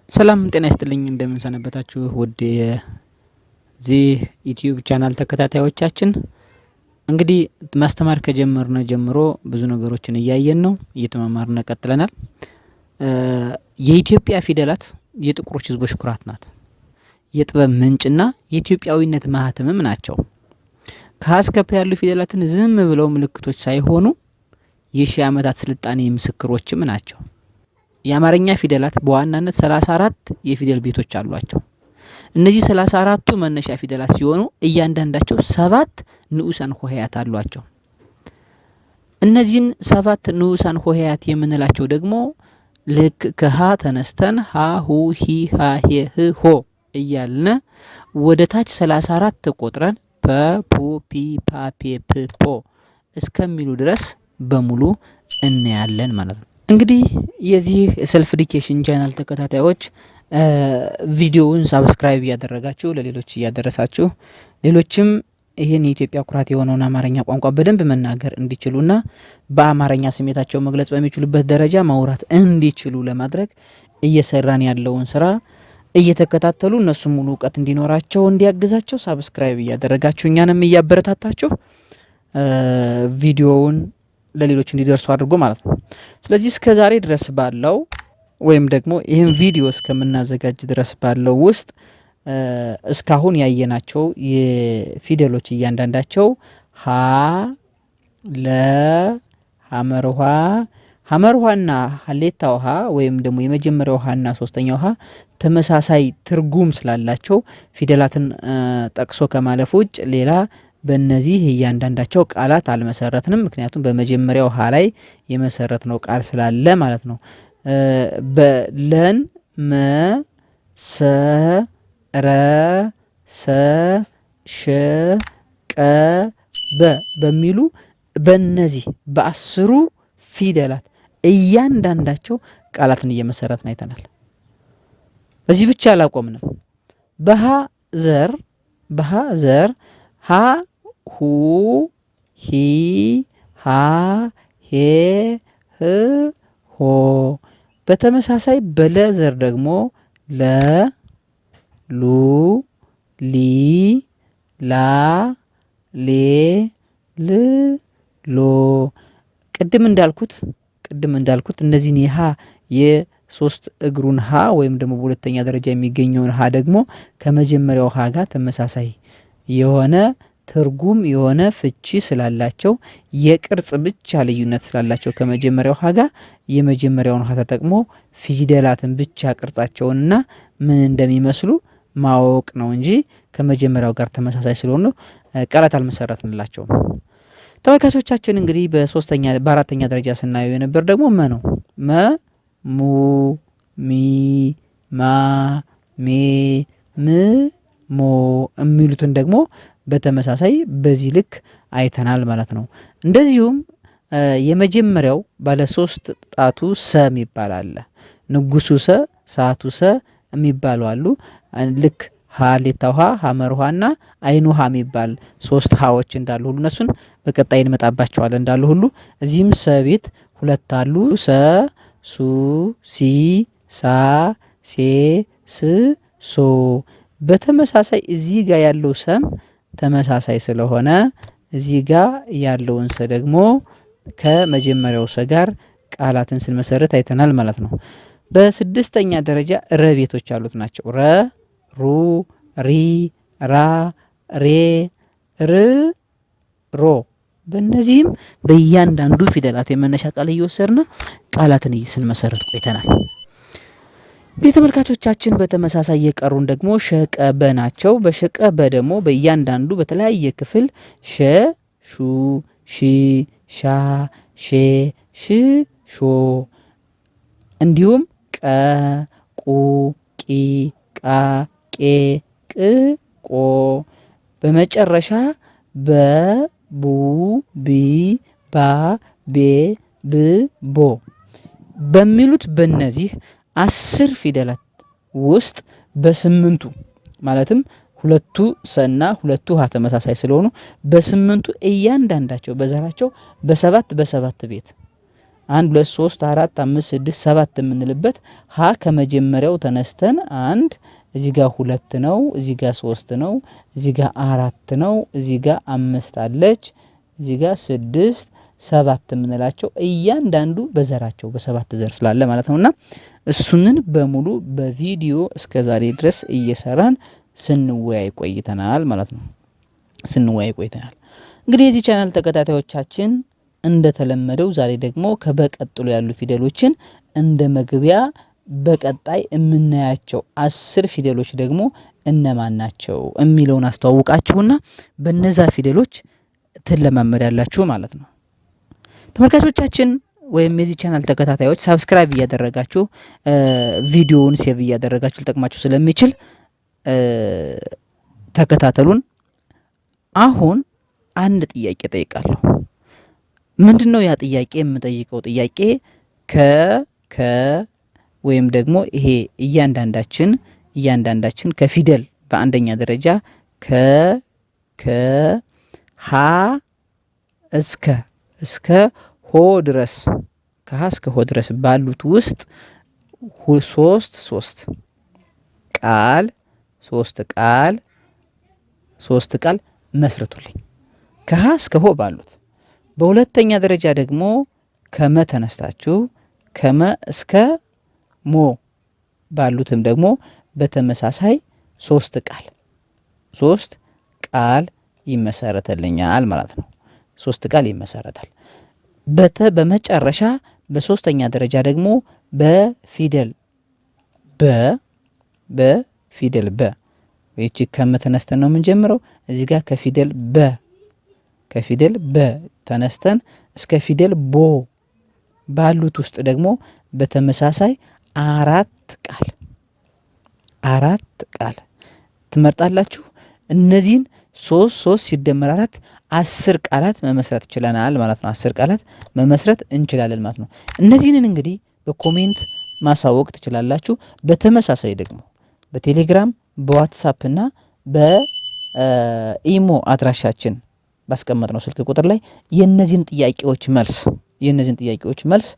ሰላም ጤና ይስጥልኝ እንደምን ሰነበታችሁ ውድ የዚህ ዩቲዩብ ቻናል ተከታታዮቻችን። እንግዲህ ማስተማር ከጀመርነ ጀምሮ ብዙ ነገሮችን እያየን ነው፣ እየተማማርን ቀጥለናል። የኢትዮጵያ ፊደላት የጥቁሮች ህዝቦች ኩራት ናት። የጥበብ ምንጭና የኢትዮጵያዊነት ማህተምም ናቸው። ከሀ እስከ ፐ ያሉ ፊደላትን ዝም ብለው ምልክቶች ሳይሆኑ የሺህ ዓመታት ስልጣኔ ምስክሮችም ናቸው። የአማርኛ ፊደላት በዋናነት 34 የፊደል ቤቶች አሏቸው። እነዚህ 34ቱ መነሻ ፊደላት ሲሆኑ እያንዳንዳቸው 7 ንዑሳን ሆሄያት አሏቸው። እነዚህን 7 ንዑሳን ሆሄያት የምንላቸው ደግሞ ልክ ከሀ ተነስተን ሀ ሁ ሂ ሃ ሄ ህ ሆ እያልን ወደ ታች 34 ቆጥረን ፐ ፑ ፒ ፓ ፔ ፕ ፖ እስከሚሉ ድረስ በሙሉ እናያለን ማለት ነው። እንግዲህ የዚህ ሰልፍ ኤዱኬሽን ቻናል ተከታታዮች ቪዲዮውን ሳብስክራይብ እያደረጋችሁ ለሌሎች እያደረሳችሁ ሌሎችም ይህን የኢትዮጵያ ኩራት የሆነውን አማርኛ ቋንቋ በደንብ መናገር እንዲችሉና በአማርኛ ስሜታቸው መግለጽ በሚችሉበት ደረጃ ማውራት እንዲችሉ ለማድረግ እየሰራን ያለውን ስራ እየተከታተሉ እነሱም ሙሉ እውቀት እንዲኖራቸው እንዲያግዛቸው ሳብስክራይብ እያደረጋችሁ እኛንም እያበረታታችሁ ቪዲዮውን ለሌሎች እንዲደርሱ አድርጎ ማለት ነው። ስለዚህ እስከ ዛሬ ድረስ ባለው ወይም ደግሞ ይህን ቪዲዮ እስከምናዘጋጅ ድረስ ባለው ውስጥ እስካሁን ያየናቸው የፊደሎች እያንዳንዳቸው ሀ ለ ሐመርሃ ሐመርሃና ሀሌታ ውሃ ወይም ደግሞ የመጀመሪያው ሀና ሶስተኛው ሀ ተመሳሳይ ትርጉም ስላላቸው ፊደላትን ጠቅሶ ከማለፍ ውጭ ሌላ በእነዚህ እያንዳንዳቸው ቃላት አልመሰረትንም። ምክንያቱም በመጀመሪያው ሀ ላይ የመሰረትነው ቃል ስላለ ማለት ነው። በለን መ ሰ ረ ሰ ሸ ቀ በ በሚሉ በእነዚህ በ10 ፊደላት እያንዳንዳቸው ቃላትን እየመሰረትን አይተናል። በዚህ ብቻ አላቆምንም። በሀ ዘር ሀ ሁ ሂ ሃ ሄ ህ ሆ። በተመሳሳይ በለዘር ደግሞ ለ ሉ ሊ ላ ሌ ል ሎ። ቅድም እንዳልኩት እነዚህን የሀ የሶስት እግሩን ሀ ወይም ደግሞ በሁለተኛ ደረጃ የሚገኘውን ሀ ደግሞ ከመጀመሪያው ሀ ጋር ተመሳሳይ የሆነ ትርጉም የሆነ ፍቺ ስላላቸው የቅርጽ ብቻ ልዩነት ስላላቸው ከመጀመሪያው ሀ ጋር የመጀመሪያውን ሀ ተጠቅሞ ፊደላትን ብቻ ቅርጻቸውንና ምን እንደሚመስሉ ማወቅ ነው እንጂ ከመጀመሪያው ጋር ተመሳሳይ ስለሆኑ ቃላት አልመሰረትንላቸውም። ተመልካቾቻችን እንግዲህ በአራተኛ ደረጃ ስናየው የነበር ደግሞ መ ነው። መ ሙ ሚ ማ ሜ ም ሞ የሚሉትን ደግሞ በተመሳሳይ በዚህ ልክ አይተናል ማለት ነው። እንደዚሁም የመጀመሪያው ባለ 3 ጣቱ ሰ የሚባል አለ። ንጉሱ ሰ፣ ሰዓቱ ሰ የሚባሉ አሉ። ልክ ሀሌታ ውሃ፣ ሐመር ውሃና አይኑ ውሃ የሚባል 3 ሀዎች እንዳሉ ሁሉ እነሱን በቀጣይ እንመጣባቸዋለን እንዳሉ ሁሉ እዚህም ሰ ቤት 2 አሉ። ሰ፣ ሱ፣ ሲ፣ ሳ፣ ሴ፣ ስ፣ ሶ። በተመሳሳይ እዚህ ጋር ያለው ሰም ተመሳሳይ ስለሆነ እዚህ ጋር ያለውን ሰ ደግሞ ከመጀመሪያው ሰ ጋር ቃላትን ስንመሰረት አይተናል ማለት ነው። በስድስተኛ ደረጃ ረ ቤቶች ያሉት ናቸው። ረ፣ ሩ፣ ሪ፣ ራ፣ ሬ፣ ር፣ ሮ። በእነዚህም በእያንዳንዱ ፊደላት የመነሻ ቃል እየወሰድን ቃላትን ስንመሰረት ቆይተናል። ቤተመልካቾቻችን በተመሳሳይ የቀሩን ደግሞ ሸቀበ ናቸው። በሸቀበ ደግሞ በእያንዳንዱ በተለያየ ክፍል ሸ፣ ሹ፣ ሺ፣ ሻ፣ ሼ፣ ሽ፣ ሾ እንዲሁም ቀ፣ ቁ፣ ቂ፣ ቃ፣ ቄ፣ ቅ፣ ቆ በመጨረሻ በ፣ ቡ፣ ቢ፣ ባ፣ ቤ፣ ብ፣ ቦ በሚሉት በእነዚህ 10 ፊደላት ውስጥ በ8ቱ ማለትም 2ቱ ሰና 2ቱ ሀ ተመሳሳይ ስለሆኑ በ8ቱ እያንዳንዳቸው በዘራቸው በ7 ቤት 1 2 3 4 5 6 7 የምንልበት ሀ ከመጀመሪያው ተነስተን አንድ እዚህ ጋር 2 ነው፣ እዚህ ጋር 3 ነው፣ እዚህ ጋር 4 ነው፣ እዚህ ጋር 5 አለች፣ እዚህ ጋር 6 7 የምንላቸው እያንዳንዱ በዘራቸው በሰባት ዘር ስላለ ማለት ነውና እሱንን በሙሉ በቪዲዮ እስከ ዛሬ ድረስ እየሰራን ስንወያይ ቆይተናል ማለት ነው። እንግዲህ የዚህ ቻናል ተከታታዮቻችን እንደተለመደው ዛሬ ደግሞ ከበቀጥሎ ያሉ ፊደሎችን እንደ መግቢያ በቀጣይ የምናያቸው 10 ፊደሎች ደግሞ እነማን ናቸው የሚለውን አስተዋውቃችሁና በነዛ ፊደሎች ትለማመዳላችሁ ማለት ነው። ተመልካቾቻችን ወይም የዚህ ቻናል ተከታታዮች ሳብስክራይብ እያደረጋችሁ ቪዲዮውን ሴቭ እያደረጋችሁ ልጠቅማችሁ ስለሚችል ተከታተሉን። አሁን አንድ ጥያቄ ጠይቃለሁ። ምንድነው ያ ጥያቄ? የምጠይቀው ጥያቄ ከ ወይም ደግሞ ይሄ እያንዳንዳችን ከፊደል በአንደኛ ደረጃ ከ ሀ እስከ ሆ ድረስ ከሀ እስከ ሆ ድረስ ባሉት ውስጥ ሶስት ቃል መስርቱልኝ። ከሀ እስከ ሆ ባሉት። በሁለተኛ ደረጃ ደግሞ ከመ ተነስታችሁ ከመ እስከ ሞ ባሉትም ደግሞ በተመሳሳይ ሶስት ቃል ይመሰረትልኛል ማለት ነው። ሶስት ቃል ይመሰረታል። በመጨረሻ በሶስተኛ ደረጃ ደግሞ በፊደል በ ይቺ ከመተነስተን ነው የምንጀምረው። እዚህ ጋር ከፊደል በ ተነስተን እስከ ፊደል ቦ ባሉት ውስጥ ደግሞ በተመሳሳይ አራት ቃል ትመርጣላችሁ። እነዚህን ሶስት ሲደመር 4 10 ቃላት መመስረት ችለናል ማለት ነው። 10 ቃላት መመስረት እንችላለን ማለት ነው። እነዚህን እንግዲህ በኮሜንት ማሳወቅ ትችላላችሁ። በተመሳሳይ ደግሞ በቴሌግራም በዋትሳፕ እና በኢሞ አድራሻችን ባስቀመጥነው ስልክ ቁጥር ላይ የነዚህን ጥያቄዎች መልስ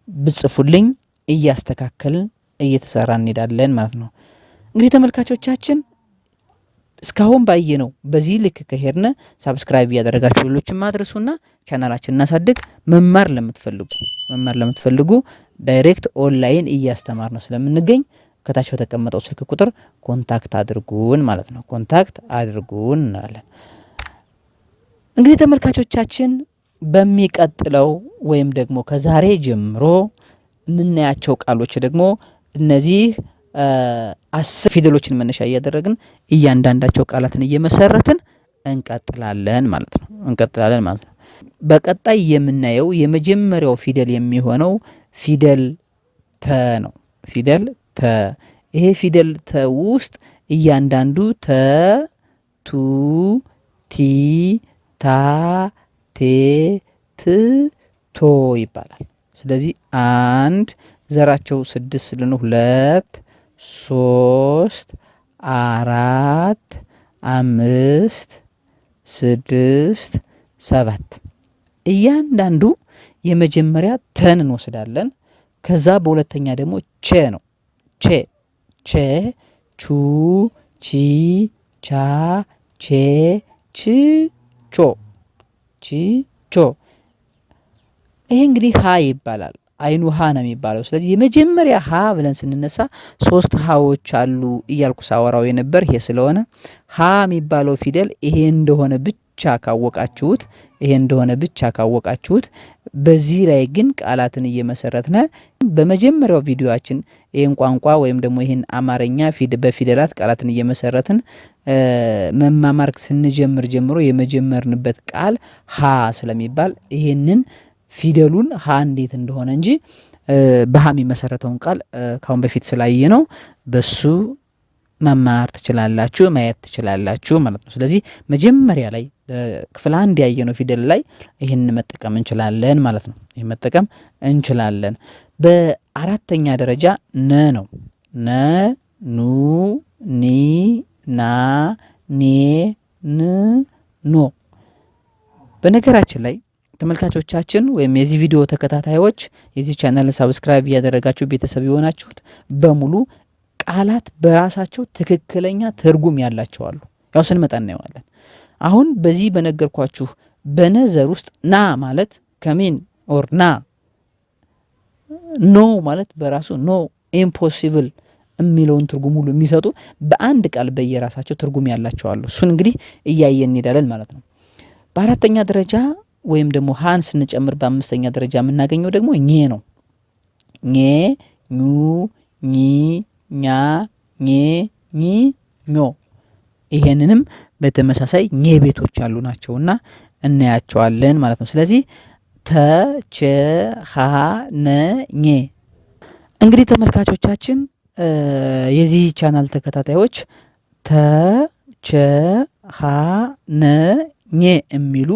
ብጽፉልኝ እያስተካከልን እየተሰራ እንሄዳለን ማለት ነው። እንግዲህ ተመልካቾቻችን እስካሁን ባየነው በዚህ ልክ ከሄድነ ሳብስክራይብ እያደረጋችሁ ሌሎችን ማድረሱና ቻናላችንን እናሳድግ። መማር ለምትፈልጉ ዳይሬክት ኦንላይን እያስተማርነው ስለምንገኝ ከታች በተቀመጠው ስልክ ቁጥር ኮንታክት አድርጉን ማለት ነው። ኮንታክት አድርጉን እንላለን። እንግዲህ ተመልካቾቻችን በሚቀጥለው ወይም ደግሞ ከዛሬ ጀምሮ የምናያቸው ቃሎች ደግሞ እነዚህ 10 ፊደሎችን መነሻ እያደረግን እያንዳንዳቸው ቃላትን እየመሰረትን እንቀጥላለን ማለት ነው። በቀጣይ የምናየው የመጀመሪያው ፊደል የሚሆነው ፊደል ተ ነው። ይሄ ፊደል ተ ውስጥ እያንዳንዱ ተ፣ ቱ፣ ቲ፣ ታ፣ ቴ፣ ት፣ ቶ ይባላል። ስለዚህ አንድ ዘራቸው 6 ስለሆነ 2 3 4 5 6 7 እያንዳንዱ የመጀመሪያ ተን እንወስዳለን። ከዛ በሁለተኛ ደግሞ ቼ ነው። ቼ ቹ ቺ ቻ ቼ ች ቾ ይሄ እንግዲህ ሀ ይባላል። አይኑ ሀ ነው የሚባለው። ስለዚህ የመጀመሪያ ሀ ብለን ስንነሳ 3 ሀዎች አሉ እያልኩ ሳወራው የነበር ይሄ ስለሆነ ሀ የሚባለው ፊደል ይሄ እንደሆነ ብቻ ካወቃችሁት በዚህ ላይ ግን ቃላትን እየመሰረትነ በመጀመሪያው ቪዲዮአችን ይሄን ቋንቋ ወይም ደግሞ ይሄን አማርኛ በፊደላት ቃላትን እየመሰረትን መማማር ስንጀምር ጀምሮ የመጀመርንበት ቃል ሀ ስለሚባል ይሄንን ፊደሉን ሀ እንዴት እንደሆነ እንጂ በሀ የሚመሰረተውን ቃል ካሁን በፊት ስላየ ነው በሱ መማር ትችላላችሁ፣ ማየት ትችላላችሁ ማለት ነው። ስለዚህ መጀመሪያ ላይ ክፍል 1 ያየነው ፊደል ላይ ይሄን መጠቀም እንችላለን ማለት ነው። ይሄን መጠቀም እንችላለን። በአራተኛ ደረጃ ነ ነው። ነ፣ ኑ፣ ኒ፣ ና፣ ኔ፣ ን፣ ኖ። በነገራችን ላይ ተመልካቾቻችን ወይም የዚህ ቪዲዮ ተከታታዮች የዚህ ቻናል ሰብስክራይብ ያደረጋችሁ ቤተሰብ የሆናችሁት በሙሉ ቃላት በራሳቸው ትክክለኛ ትርጉም ያላቸው አሉ። ያው ስንመጣ እናየዋለን። አሁን በዚህ በነገርኳችሁ በነዘር ውስጥ ና ማለት ከሚን ኦር ና፣ ኖ ማለት በራሱ ኖ፣ ኢምፖሲብል የሚለውን ትርጉም ሁሉ የሚሰጡ በአንድ ቃል በየራሳቸው ትርጉም ያላቸው አሉ። እሱን እንግዲህ እያየን እንሄዳለን ማለት ነው። በአራተኛ ደረጃ ወይም ደግሞ ሃን ስንጨምር በአምስተኛ ደረጃ የምናገኘው ደግሞ ኘ ነው። ኘ፣ ኙ፣ ኚ፣ ኛ፣ ኘ፣ ኚ፣ ኞ። ይሄንንም በተመሳሳይ ኘ ቤቶች ያሉ ናቸውና እናያቸዋለን ማለት ነው። ስለዚህ ተ፣ ቸ፣ ሀ፣ ነ፣ ኘ። እንግዲህ ተመልካቾቻችን የዚህ ቻናል ተከታታዮች ተ፣ ቸ፣ ሀ፣ ነ፣ ኘ የሚሉ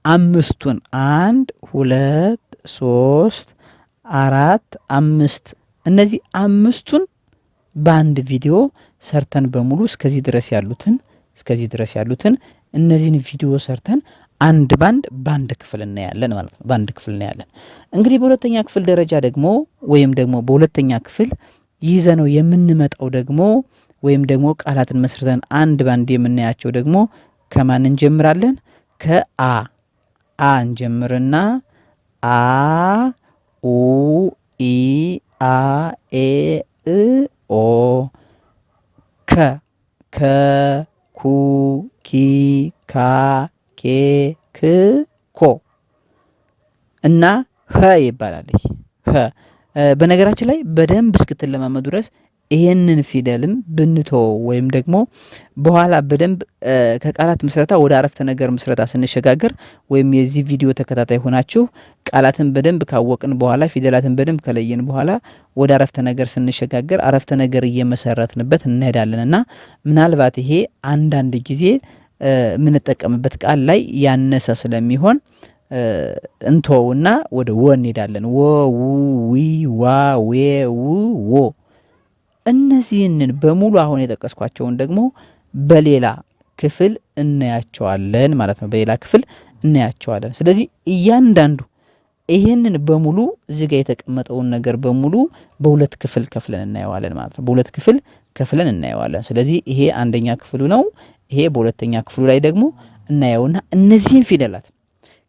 አምስቱን 1 2 3 4 5 እነዚህ አምስቱን በአንድ ቪዲዮ ሰርተን በሙሉ እስከዚህ ድረስ ያሉትን እነዚህን ቪዲዮ ሰርተን አንድ ባንድ ክፍል እናያለን ማለት ነው። በአንድ ክፍል እናያለን። እንግዲህ በሁለተኛ ክፍል ደረጃ ደግሞ ወይም ደግሞ በሁለተኛ ክፍል ይዘነው የምንመጣው ደግሞ ወይም ደግሞ ቃላትን መስርተን አንድ ባንድ የምናያቸው ደግሞ ከማን እንጀምራለን? ከአ እንጀምርና አ ኡ ኢ አ ኤ እ ኦ ከ ኩ ኪ ካ ኬ ክ ኮ እና ኸ ይባላል። ኸ በነገራችን ላይ በደንብ እስክትለማመዱ ድረስ ይሄንን ፊደልም ብንተው ወይም ደግሞ በኋላ በደንብ ከቃላት ምስረታ ወደ አረፍተ ነገር ምስረታ ስንሸጋገር ወይም የዚህ ቪዲዮ ተከታታይ ሆናችሁ ቃላትን በደንብ ካወቅን በኋላ ፊደላትን በደንብ ከለየን በኋላ ወደ አረፍተ ነገር ስንሸጋገር አረፍተ ነገር እየመሰረትንበት እንሄዳለን እና ምናልባት ይሄ አንዳንድ ጊዜ የምንጠቀምበት ቃል ላይ ያነሰ ስለሚሆን እንተውና ወደ ወ እንሄዳለን። ወ፣ ው፣ ዊ፣ ዋ፣ ዌ፣ ው፣ ዎ። እነዚህንን በሙሉ አሁን የጠቀስኳቸውን ደግሞ በሌላ ክፍል እናያቸዋለን ማለት ነው። በሌላ ክፍል እናያቸዋለን። ስለዚህ እያንዳንዱ ይሄንን በሙሉ እዚህ ጋር የተቀመጠውን ነገር በሙሉ በሁለት ክፍል ከፍለን እናየዋለን ማለት ነው። በሁለት ክፍል ከፍለን እናየዋለን። ስለዚህ ይሄ አንደኛ ክፍሉ ነው። ይሄ በሁለተኛ ክፍሉ ላይ ደግሞ እናየውና እነዚህን ፊደላት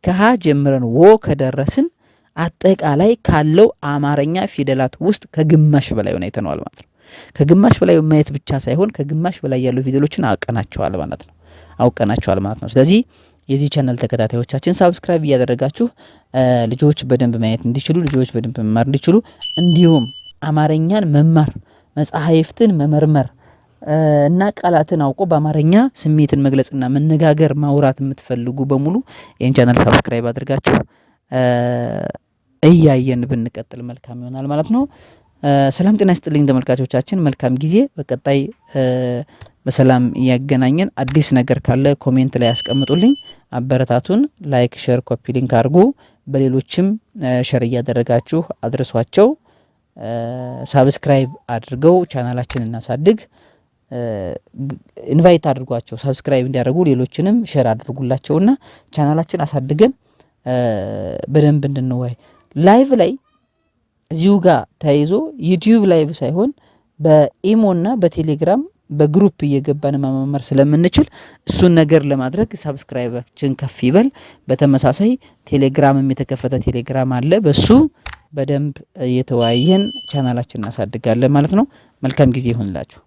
ከሀ ጀምረን ወ ከደረስን አጠቃላይ ካለው አማርኛ ፊደላት ውስጥ ከግማሽ በላይ ሆነ አይተነዋል ማለት ነው። ከግማሽ በላይ ማየት ብቻ ሳይሆን ከግማሽ በላይ ያሉ ፊደሎችን አውቀናቸዋል ማለት ነው። ስለዚህ የዚህ ቻናል ተከታታዮቻችን ሳብስክራይብ እያደረጋችሁ ልጆች በደንብ ማየት እንዲችሉ፣ ልጆች በደንብ መማር እንዲችሉ፣ እንዲሁም አማርኛን መማር መጻሕፍትን መመርመር እና ቃላትን አውቆ በአማርኛ ስሜትን መግለጽና መነጋገር ማውራት የምትፈልጉ በሙሉ ይህን ቻናል ሳብስክራይብ አድርጋችሁ እያየን ብንቀጥል መልካም ይሆናል ማለት ነው። ሰላም ጤና ይስጥልኝ ተመልካቾቻችን፣ መልካም ጊዜ። በቀጣይ በሰላም እያገናኘን አዲስ ነገር ካለ ኮሜንት ላይ ያስቀምጡልኝ፣ አበረታቱን። ላይክ፣ ሼር፣ ኮፒ ሊንክ አድርጉ። በሌሎችም ሼር እያደረጋችሁ አድርሷቸው። ሳብስክራይብ አድርገው ቻናላችንን እናሳድግ። ኢንቫይት አድርጓቸው ሳብስክራይብ እንዲያደርጉ፣ ሌሎችንም ሼር አድርጉላቸውና ቻናላችን አሳድገን በደንብ እንድንወያይ። ላይቭ ላይ እዚሁ ጋር ተያይዞ ዩቲዩብ ላይቭ ሳይሆን በኢሞና በቴሌግራም በግሩፕ እየገባን መማማር ስለምንችል እሱን ነገር ለማድረግ ሳብስክራይባችን ከፍ ይበል። በተመሳሳይ ቴሌግራምም የተከፈተ ቴሌግራም አለ። በሱ በደንብ እየተወያየን ቻናላችን እናሳድጋለን ማለት ነው። መልካም ጊዜ ይሁንላችሁ።